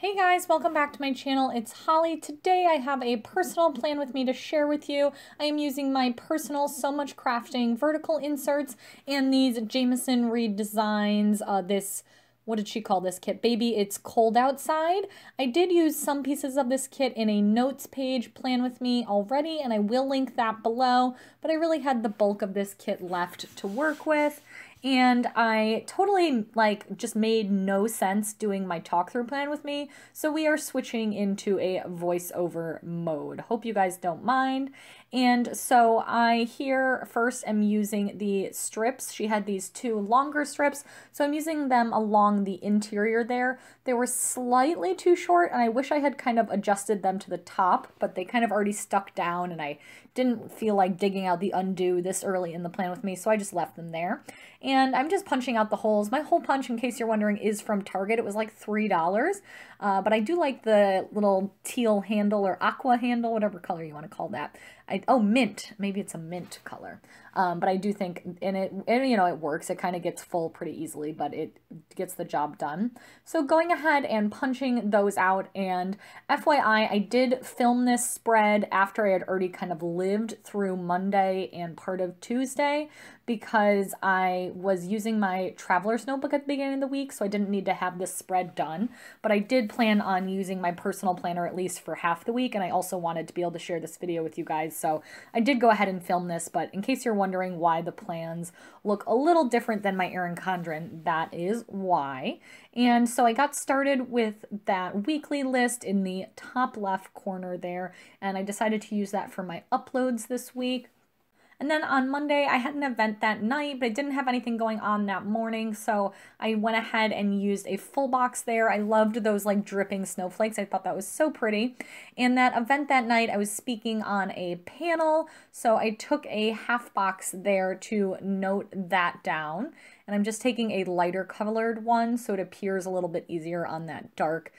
Hey guys, welcome back to my channel. It's Holly. Today I have a personal plan with me to share with you. I am using my personal So Much Crafting vertical inserts and these Jamison Reid Designs, what did she call this kit? Baby, It's Cold Outside. I did use some pieces of this kit in a notes page plan with me already, and I will link that below, but I really had the bulk of this kit left to work with. And I totally just made no sense doing my talk through plan with me. So we are switching into a voiceover mode. Hope you guys don't mind. And so I here first am using the strips. She had these two longer strips. So I'm using them along the interior there. They were slightly too short and I wish I had kind of adjusted them to the top, but they kind of already stuck down and I didn't feel like digging out the undo this early in the plan with me. So I just left them there. And I'm just punching out the holes. My hole punch, in case you're wondering, is from Target. It was like $3, but I do like the little teal handle or aqua handle, whatever color you want to call that. Oh, mint. Maybe it's a mint color. But I do think, it works. It kind of gets full pretty easily, but it gets the job done. So going ahead and punching those out, and FYI, I did film this spread after I had already kind of lived through Monday and part of Tuesday, because I was using my traveler's notebook at the beginning of the week, so I didn't need to have this spread done. But I did plan on using my personal planner at least for half the week, and I also wanted to be able to share this video with you guys, so I did go ahead and film this. But in case you're wondering why the plans look a little different than my Erin Condren, that is why. And so I got started with that weekly list in the top left corner there, and I decided to use that for my uploads this week. And then on Monday, I had an event that night, but I didn't have anything going on that morning, so I went ahead and used a full box there. I loved those like dripping snowflakes. I thought that was so pretty. And that event that night, I was speaking on a panel, so I took a half box there to note that down. And I'm just taking a lighter colored one so it appears a little bit easier on that dark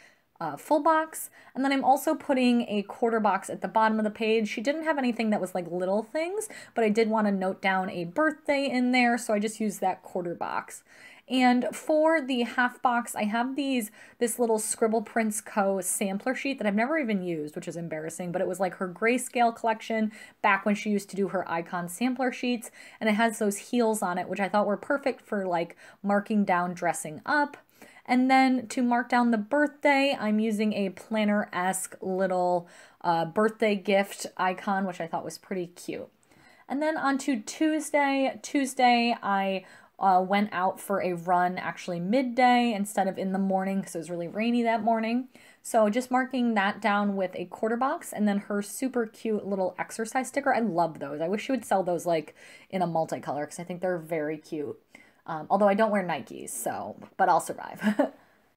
full box. And then I'm also putting a quarter box at the bottom of the page. She didn't have anything that was like little things, but I did want to note down a birthday in there, so I just used that quarter box. And for the half box, I have this little Scribble Prints Co. sampler sheet that I've never even used, which is embarrassing, but it was like her grayscale collection back when she used to do her icon sampler sheets, and it has those heels on it, which I thought were perfect for like marking down dressing up. And then to mark down the birthday, I'm using a planner-esque little birthday gift icon, which I thought was pretty cute. And then on to Tuesday. Tuesday, I went out for a run actually midday instead of in the morning because it was really rainy that morning. So just marking that down with a quarter box, and then her super cute little exercise sticker. I love those. I wish she would sell those like in a multicolor because I think they're very cute. Although I don't wear Nikes, but I'll survive.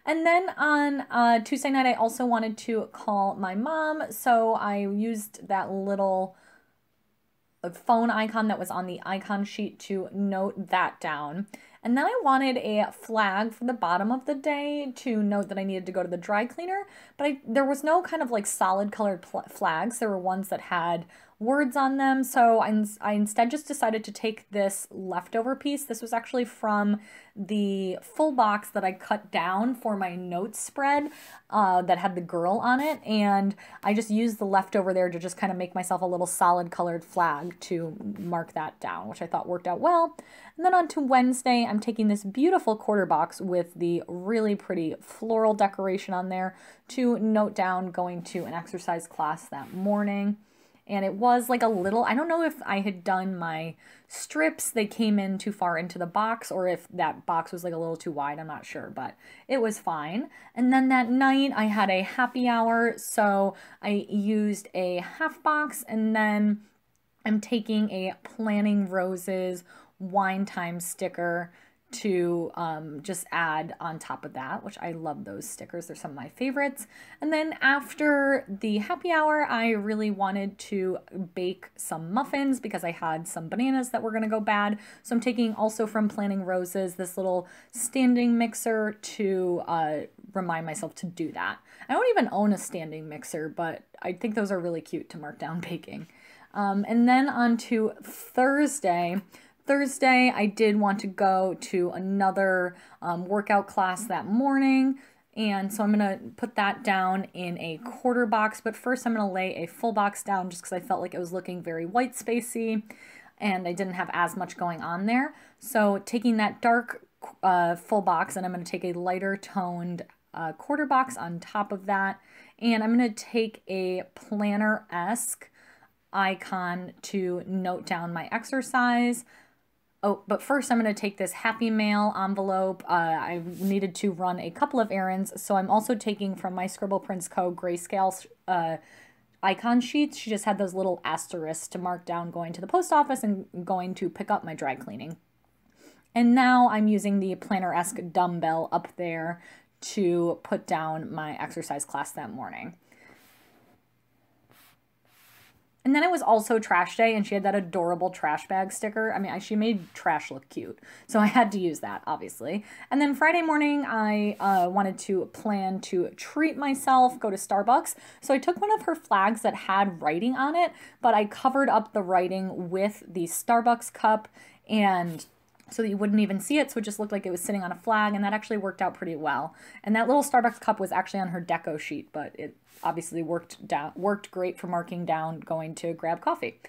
And then on Tuesday night, I also wanted to call my mom, so I used that little phone icon that was on the icon sheet to note that down. And then I wanted a flag for the bottom of the day to note that I needed to go to the dry cleaner, but there was no kind of like solid colored flags. There were ones that had words on them, so I instead just decided to take this leftover piece. This was actually from the full box that I cut down for my notes spread that had the girl on it, and I just used the leftover there to just kind of make myself a little solid colored flag to mark that down, which I thought worked out well. And then on to Wednesday, I'm taking this beautiful quarter box with the really pretty floral decoration on there to note down going to an exercise class that morning. And it was like a little, I don't know if I had done my strips, they came in too far into the box, or if that box was like a little too wide, I'm not sure, but it was fine. And then that night I had a happy hour, so I used a half box, and then I'm taking a Planning Roses Wine Time sticker to just add on top of that, which I love those stickers. They're some of my favorites. And then after the happy hour, I really wanted to bake some muffins because I had some bananas that were going to go bad. So I'm taking also from Planning Roses this little standing mixer to remind myself to do that. I don't even own a standing mixer, but I think those are really cute to mark down baking. And then on to Thursday. I did want to go to another workout class that morning, And so I'm going to put that down in a quarter box, but first I'm going to lay a full box down just because I felt like it was looking very white spacey and I didn't have as much going on there. So taking that dark full box, and I'm going to take a lighter toned quarter box on top of that, and I'm going to take a planner-esque icon to note down my exercise. Oh, but first I'm going to take this Happy Mail envelope. I needed to run a couple of errands, so I'm also taking from my Scribble Prints Co. grayscale icon sheets. She just had those little asterisks to mark down going to the post office and going to pick up my dry cleaning. And now I'm using the planner-esque dumbbell up there to put down my exercise class that morning. And then it was also trash day, and she had that adorable trash bag sticker. I mean, she made trash look cute, so I had to use that, obviously. And then Friday morning, I wanted to plan to treat myself, go to Starbucks. So I took one of her flags that had writing on it, but I covered up the writing with the Starbucks cup, and so that you wouldn't even see it, so it just looked like it was sitting on a flag, and that actually worked out pretty well. And that little Starbucks cup was actually on her deco sheet, but it obviously worked great for marking down going to grab coffee.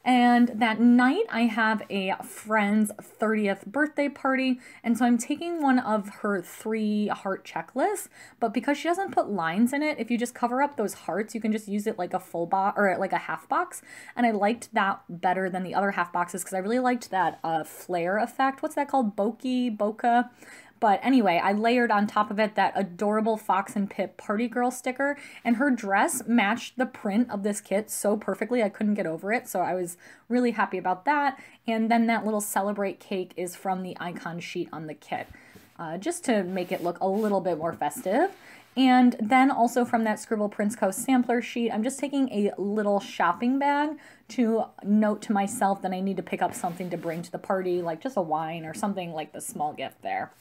And that night I have a friend's 30th birthday party, and so I'm taking one of her 3 heart checklists, but because she doesn't put lines in it, if you just cover up those hearts, you can just use it like a full box or like a half box. And I liked that better than the other half boxes because I really liked that flare effect. What's that called? Bokeh? But anyway, I layered on top of it that adorable Fox and Pip Party Girl sticker, and her dress matched the print of this kit so perfectly I couldn't get over it, so I was really happy about that. And then that little Celebrate cake is from the icon sheet on the kit, just to make it look a little bit more festive. And then also from that Scribble Prints Co. sampler sheet, I'm just taking a little shopping bag to note to myself that I need to pick up something to bring to the party, like just a wine or something like the small gift there.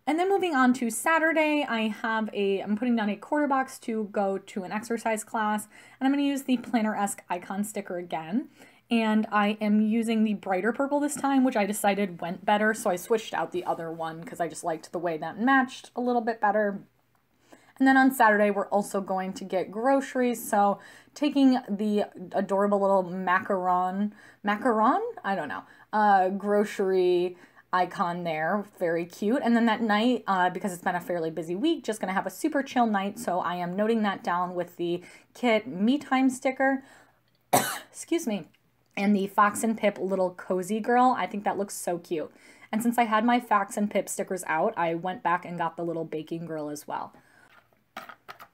And then moving on to Saturday, I'm putting down a quarter box to go to an exercise class, and I'm going to use the planner-esque icon sticker again. And I am using the brighter purple this time, which I decided went better, so I switched out the other one because I just liked the way that matched a little bit better. And then on Saturday, we're also going to get groceries, so taking the adorable little macaron, I don't know, grocery icon there, very cute. And then that night, because it's been a fairly busy week, just gonna have a super chill night, so I am noting that down with the Kit Me Time sticker, excuse me, and the Fox and Pip little cozy girl. I think that looks so cute. And since I had my Fox and Pip stickers out, I went back and got the little baking girl as well.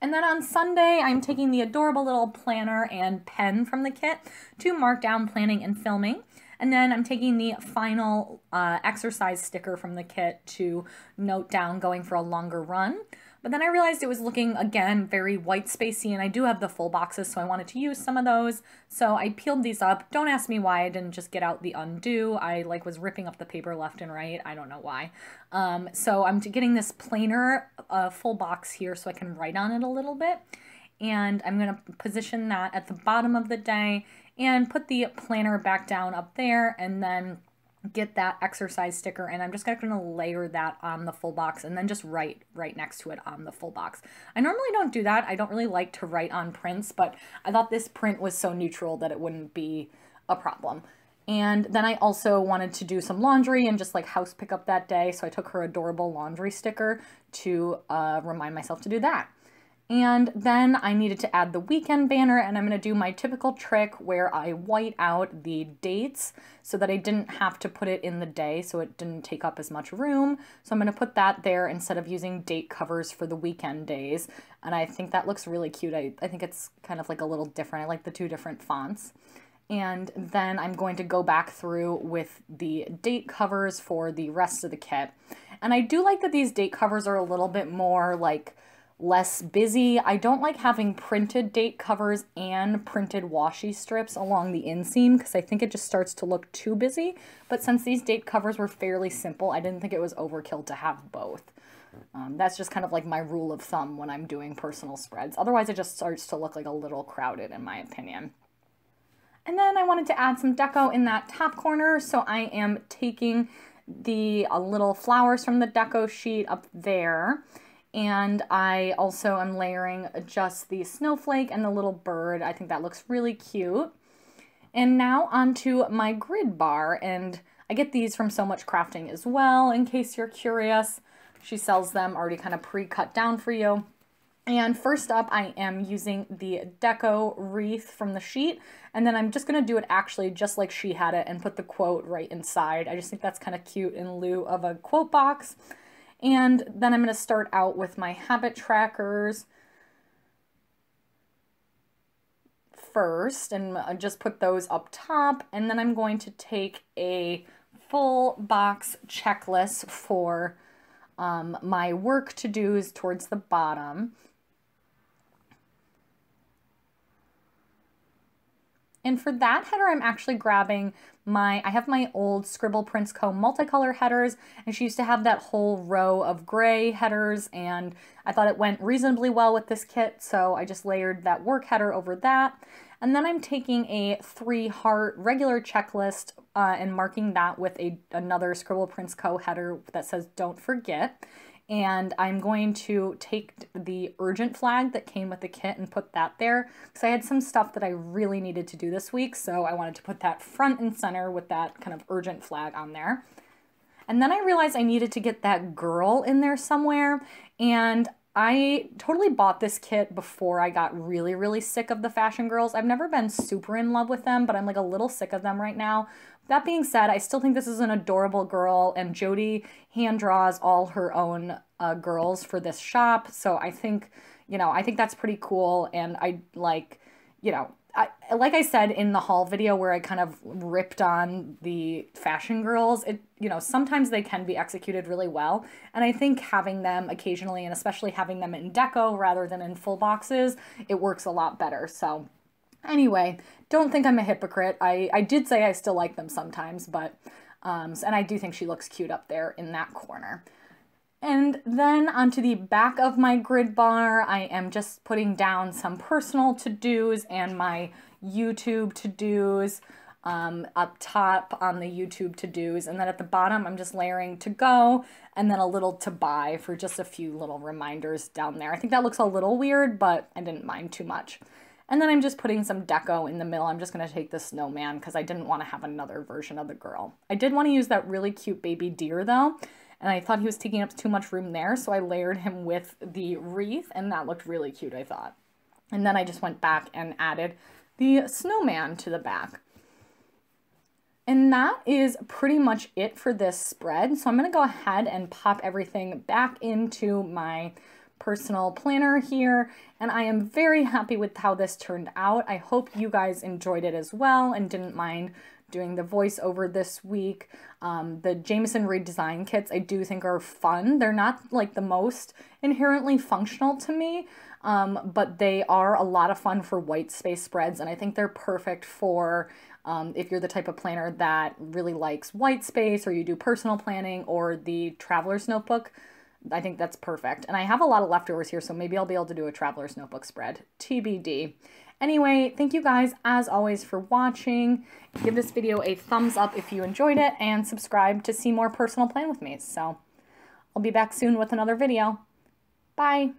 And then on Sunday, I'm taking the adorable little planner and pen from the kit to mark down planning and filming. And then I'm taking the final exercise sticker from the kit to note down going for a longer run. But then I realized it was looking, again, very white spacey, and I do have the full boxes, so I wanted to use some of those. So I peeled these up. Don't ask me why I didn't just get out the undo. I was ripping up the paper left and right. I don't know why. So I'm getting this plainer full box here so I can write on it a little bit. And I'm going to position that at the bottom of the day and put the planner back down up there, and then get that exercise sticker, and I'm just going to layer that on the full box and then just write right next to it on the full box. I normally don't do that. I don't really like to write on prints, but I thought this print was so neutral that it wouldn't be a problem. And then I also wanted to do some laundry and just house pickup that day, so I took her adorable laundry sticker to remind myself to do that. And then I needed to add the weekend banner, and I'm going to do my typical trick where I white out the dates so that I didn't have to put it in the day, so it didn't take up as much room. So I'm going to put that there instead of using date covers for the weekend days. And I think that looks really cute. I think it's kind of a little different. I like the 2 different fonts. And then I'm going to go back through with the date covers for the rest of the kit. And I do like that these date covers are a little bit more less busy. I don't like having printed date covers and printed washi strips along the inseam because I think it just starts to look too busy. But since these date covers were fairly simple, I didn't think it was overkill to have both. That's just kind of my rule of thumb when I'm doing personal spreads. Otherwise, it just starts to look a little crowded in my opinion. And then I wanted to add some deco in that top corner, so I am taking the little flowers from the deco sheet up there. And I also am layering just the snowflake and the little bird. I think that looks really cute. And now onto my grid bar, and I get these from So Much Crafting as well, in case you're curious. She sells them already kind of pre-cut down for you. And first up, I am using the deco wreath from the sheet, and then I'm just going to do it actually just like she had it and put the quote right inside. I just think that's kind of cute in lieu of a quote box. And then I'm going to start out with my habit trackers first and just put those up top, and then I'm going to take a full box checklist for my work to-dos towards the bottom. And for that header, I'm actually grabbing I have my old Scribble Prints Co. multicolor headers, and she used to have that whole row of gray headers, and I thought it went reasonably well with this kit, so I just layered that work header over that. And then I'm taking a 3-heart regular checklist and marking that with another Scribble Prints Co. header that says "Don't Forget." And I'm going to take the urgent flag that came with the kit and put that there, because I had some stuff that I really needed to do this week, so I wanted to put that front and center with that kind of urgent flag on there. And then I realized I needed to get that girl in there somewhere, and I totally bought this kit before I got really, really sick of the fashion girls. I've never been super in love with them, but I'm like a little sick of them right now. That being said, I still think this is an adorable girl, and Jody hand draws all her own girls for this shop. So I think, I think that's pretty cool. And I like, like I said in the haul video where I kind of ripped on the fashion girls, sometimes they can be executed really well. And I think having them occasionally, and especially having them in deco rather than in full boxes, it works a lot better. So anyway, don't think I'm a hypocrite. I did say I still like them sometimes, but, and I do think she looks cute up there in that corner. And then onto the back of my grid bar, I am just putting down some personal to-dos and my YouTube to-dos up top on the YouTube to-dos. And then at the bottom, I'm just layering to go and then a little to buy for just a few little reminders down there. I think that looks a little weird, but I didn't mind too much. And then I'm just putting some deco in the middle. I'm just going to take the snowman because I didn't want to have another version of the girl. I did want to use that really cute baby deer though, and I thought he was taking up too much room there, so I layered him with the wreath, and that looked really cute, I thought. And then I just went back and added the snowman to the back. And that is pretty much it for this spread. So I'm going to go ahead and pop everything back into my personal planner here, and I am very happy with how this turned out. I hope you guys enjoyed it as well and didn't mind doing the voiceover this week. The Jamison Reid Design kits I do think are fun. They're not like the most inherently functional to me, but they are a lot of fun for white space spreads, and I think they're perfect for if you're the type of planner that really likes white space, or you do personal planning or the traveler's notebook. I think that's perfect. And I have a lot of leftovers here, so maybe I'll be able to do a traveler's notebook spread. TBD. Anyway, thank you guys, as always, for watching. Give this video a thumbs up if you enjoyed it, and subscribe to see more personal plan with me. So I'll be back soon with another video. Bye.